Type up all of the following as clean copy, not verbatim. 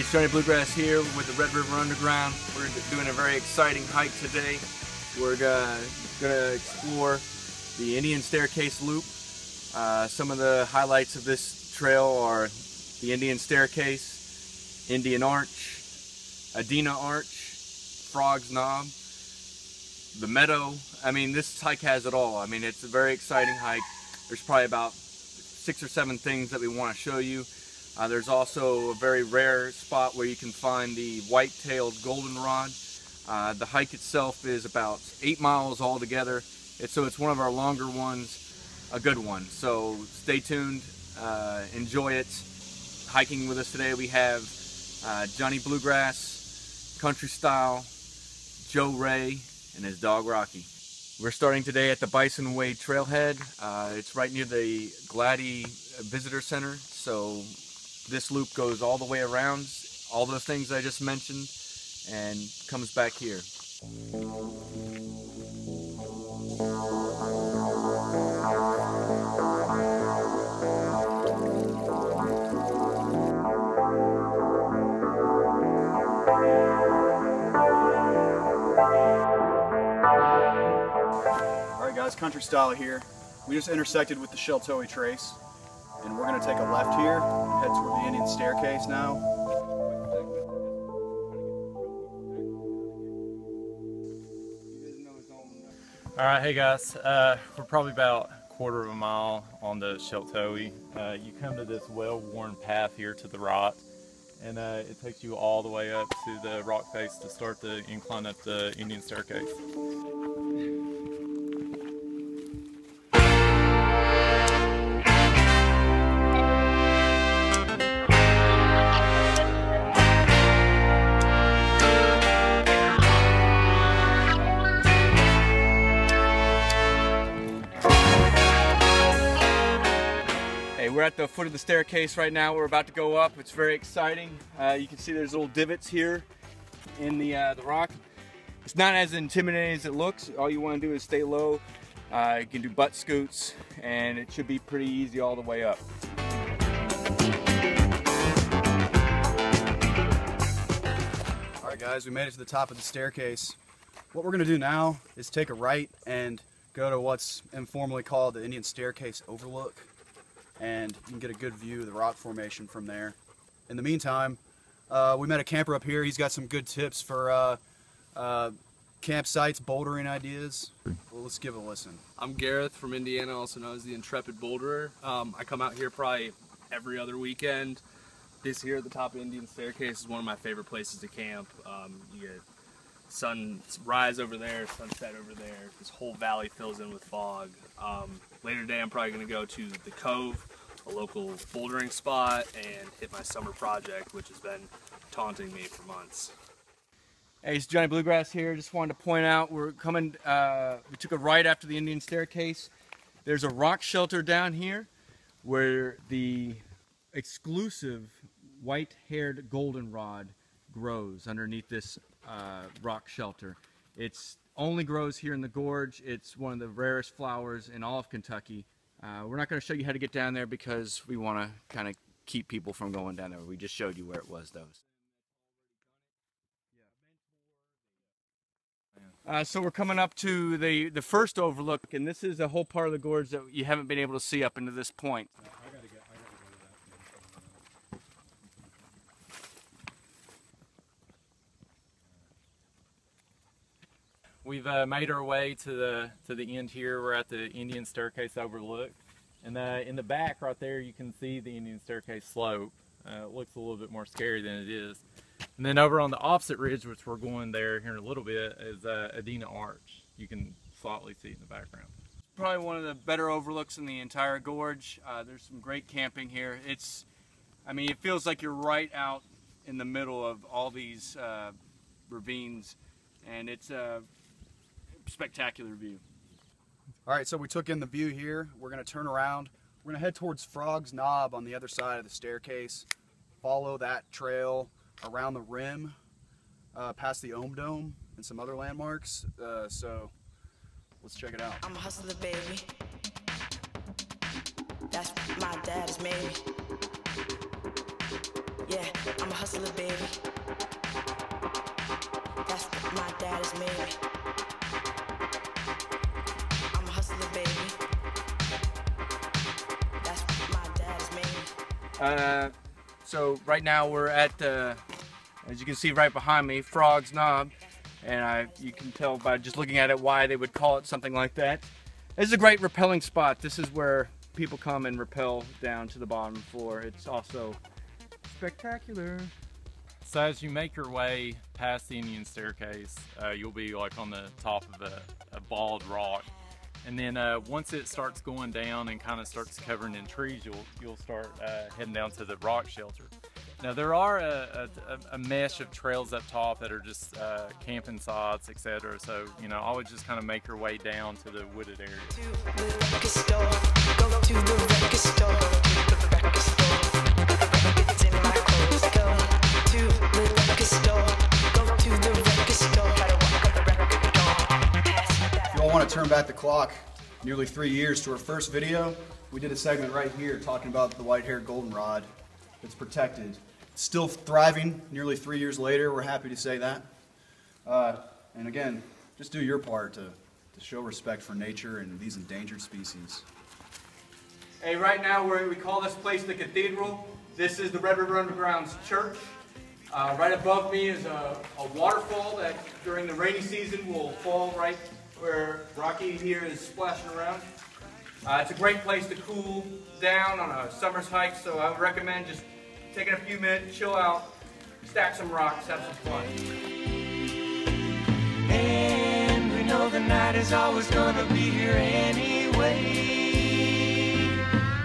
it's Johnny Bluegrass here with the Red River Underground. We're doing a very exciting hike today. We're gonna explore the Indian Staircase Loop. Some of the highlights of this trail are the Indian Staircase, Indian Arch, Adena Arch, Frog's Knob, the Meadow. I mean, this hike has it all. I mean, it's a very exciting hike. There's probably about 6 or 7 things that we want to show you. There's also a very rare spot where you can find the white-tailed goldenrod. The hike itself is about 8 miles altogether. So it's one of our longer ones, a good one. So stay tuned, enjoy it. Hiking with us today we have Johnny Bluegrass, Country Style, Joe Ray, and his dog Rocky. We're starting today at the Bison Way Trailhead. It's right near the Gladdy Visitor Center. So this loop goes all the way around, all those things I just mentioned, and comes back here. Alright guys, Country Style here. We just intersected with the Sheltowee Trace, and we're going to take a left here and head toward the Indian Staircase now. Alright, hey guys, we're probably about a quarter of a mile on the Sheltowee. You come to this well-worn path here to the right, and it takes you all the way up to the rock face to start the incline up the Indian Staircase. We're at the foot of the staircase right now. We're about to go up. It's very exciting. You can see there's little divots here in the rock. It's not as intimidating as it looks. All you want to do is stay low. You can do butt scoots, and it should be pretty easy all the way up. Alright guys, we made it to the top of the staircase. What we're going to do now is take a right and go to what's informally called the Indian Staircase Overlook, and you can get a good view of the rock formation from there. In the meantime, we met a camper up here. He's got some good tips for campsites, bouldering ideas. Well, let's give it a listen. I'm Gareth from Indiana, also known as the Intrepid Boulderer. I come out here probably every other weekend. This here at the top of Indian Staircase is one of my favorite places to camp. You get sunrise over there, sunset over there. This whole valley fills in with fog. Later today I'm probably going to go to the Cove, a local bouldering spot, and hit my summer project, which has been taunting me for months. Hey, it's Johnny Bluegrass here. Just wanted to point out we're coming, we took a right after the Indian Staircase. There's a rock shelter down here where the exclusive white-haired goldenrod grows underneath this rock shelter. It's only grows here in the gorge. It's one of the rarest flowers in all of Kentucky. We're not going to show you how to get down there because we want to kind of keep people from going down there. We just showed you where it was though. So we're coming up to the first overlook, and this is a whole part of the gorge that you haven't been able to see up into this point. We've made our way to the end here. We're at the Indian Staircase Overlook, and in the back right there you can see the Indian Staircase slope. It looks a little bit more scary than it is. And then over on the opposite ridge, which we're going there here in a little bit, is Adena Arch. You can slightly see in the background. Probably one of the better overlooks in the entire gorge. There's some great camping here. I mean, it feels like you're right out in the middle of all these ravines, and it's a spectacular view. Alright, so we took in the view here. We're going to turn around. We're going to head towards Frog's Knob on the other side of the staircase. Follow that trail around the rim, past the Ohm Dome and some other landmarks. So let's check it out. I'm a hustler, baby. That's my dad's made me. Yeah, I'm a hustler, baby. That's what my dad has made me. I'm a hustler, baby. That's what my dad has made me. So right now we're at, as you can see right behind me, Frog's Knob, and you can tell by just looking at it why they would call it something like that. This is a great rappelling spot. This is where people come and rappel down to the bottom floor. It's also spectacular. So as you make your way past the Indian Staircase, you'll be like on the top of a bald rock. And then once it starts going down and kind of starts covering in trees, you'll start heading down to the rock shelter. Now there are a mesh of trails up top that are just camping spots, etc. So you know, always just kind of make your way down to the wooded area. To the record store, go to the record store, to the record store, records in my clothes. Go to the record store, go to the record store, gotta walk up the record door. Pass that. If you all want to turn back the clock nearly 3 years to our first video, we did a segment right here talking about the white-haired goldenrod that's protected. It's still thriving nearly 3 years later, we're happy to say that. And again, just do your part to show respect for nature and these endangered species. Hey, right now we call this place the Cathedral. This is the Red River Underground's church. Right above me is a waterfall that during the rainy season will fall right where Rocky here is splashing around. It's a great place to cool down on a summer's hike, so I would recommend just taking a few minutes, chill out, stack some rocks, have some fun. And we know the night is always gonna be here anyway.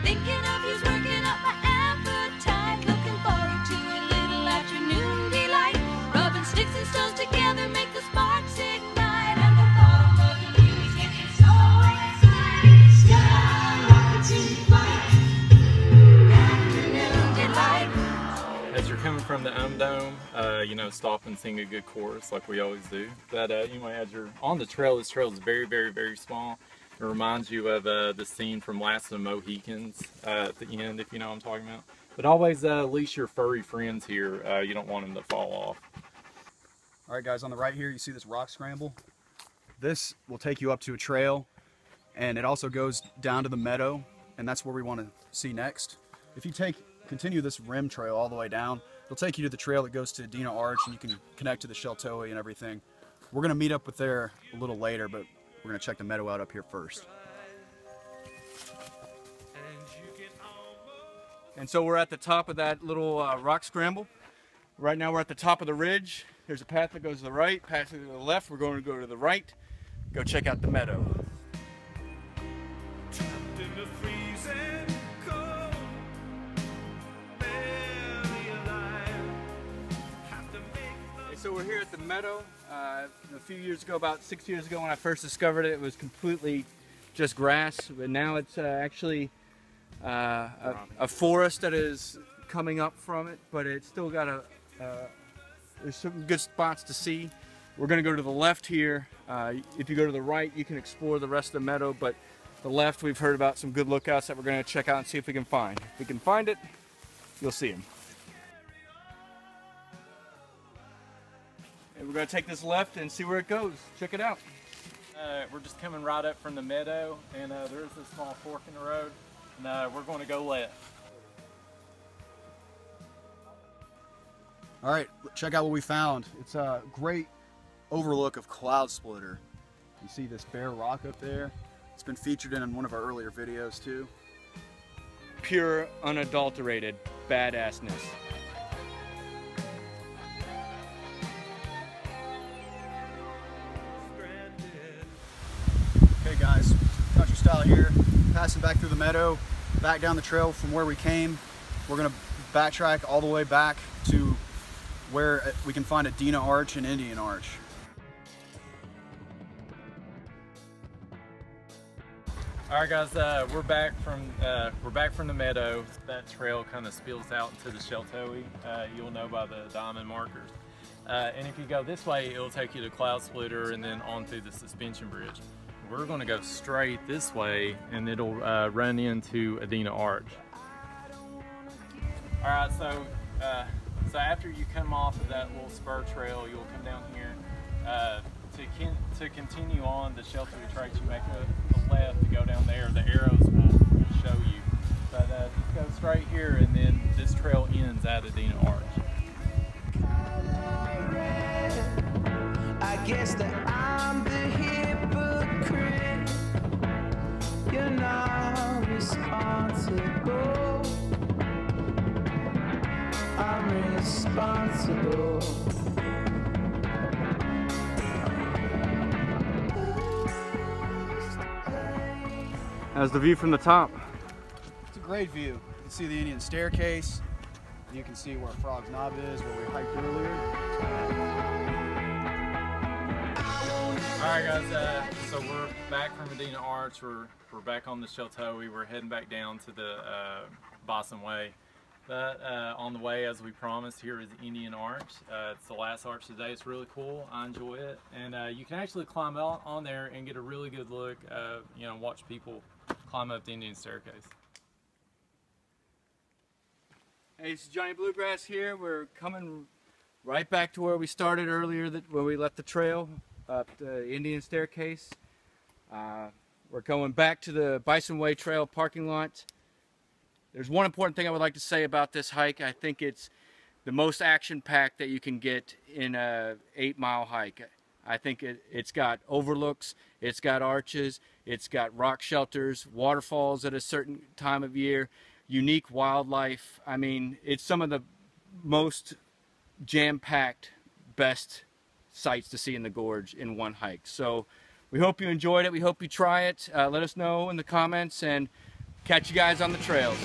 Thinking of you's working up my appetite. Looking forward to a little afternoon delight. Rubbing sticks and stones together make the sparks ignite. And the thought of loving you is getting so exciting. Skyrocketing flight. Afternoon delight. As you're coming from the Dome, you know, stop and sing a good chorus like we always do. But you know, as you're on the trail, this trail is very, very, very small. It reminds you of the scene from Last of the Mohicans at the end, if you know what I'm talking about. But always leash your furry friends here. You don't want them to fall off. All right, guys, on the right here, you see this rock scramble? This will take you up to a trail, and it also goes down to the meadow, and that's where we want to see next. If you continue this rim trail all the way down, it'll take you to the trail that goes to Adena Arch, and you can connect to the Sheltowee and everything. We're going to meet up with there a little later, but we're going to check the meadow out up here first. And so we're at the top of that little rock scramble. Right now we're at the top of the ridge. There's a path that goes to the right, path to the left. We're going to go to the right, go check out the meadow. So we're here at the meadow. A few years ago, about 6 years ago when I first discovered it, it was completely just grass, but now it's actually a forest that is coming up from it, but it's still got there's some good spots to see. We're going to go to the left here. If you go to the right, you can explore the rest of the meadow, but the left, we've heard about some good lookouts that we're going to check out and see if we can find. If we can find it, you'll see them. And we're going to take this left and see where it goes. Check it out. We're just coming right up from the meadow, and there is a small fork in the road, and we're going to go left. All right, check out what we found. It's a great overlook of Cloud Splitter. You see this bare rock up there? It's been featured in one of our earlier videos too. Pure, unadulterated badassness. Okay guys, country style here, passing back through the meadow, back down the trail from where we came. We're gonna backtrack all the way back to where we can find Adena Arch and Indian Arch. All right, guys, we're back from the meadow. That trail kind of spills out into the Sheltowee. You'll know by the diamond markers. And if you go this way, it'll take you to Cloud Splitter and then on through the suspension bridge. We're going to go straight this way, and it'll run into Adena Arch. All right, so So after you come off of that little spur trail, you'll come down here. To continue on the Shelter Trace, you make a left to go down there. The arrows will show you. But just go straight here, and then this trail ends at Adena Arch. I guess that I'm the hypocrite. You're not responsible. I'm responsible. How's the view from the top? It's a great view. You can see the Indian Staircase. You can see where Frog's Knob is, where we hiked earlier. All right, guys. So we're back from Adena Arch. We're back on the Shelto. We were heading back down to the Boston Way. But on the way, as we promised, here is Indian Arch. It's the last arch today. It's really cool. I enjoy it, and you can actually climb out on there and get a really good look. You know, watch people climb up the Indian Staircase. Hey, this is Johnny Bluegrass here. We're coming right back to where we started earlier, where we left the trail up the Indian Staircase. We're going back to the Bison Way Trail parking lot. There's one important thing I would like to say about this hike. I think it's the most action-packed that you can get in a 8-mile hike. I think it's got overlooks, it's got arches, it's got rock shelters, waterfalls at a certain time of year, unique wildlife. I mean, it's some of the most jam-packed, best sights to see in the gorge in one hike. So we hope you enjoyed it. We hope you try it. Let us know in the comments, and catch you guys on the trails.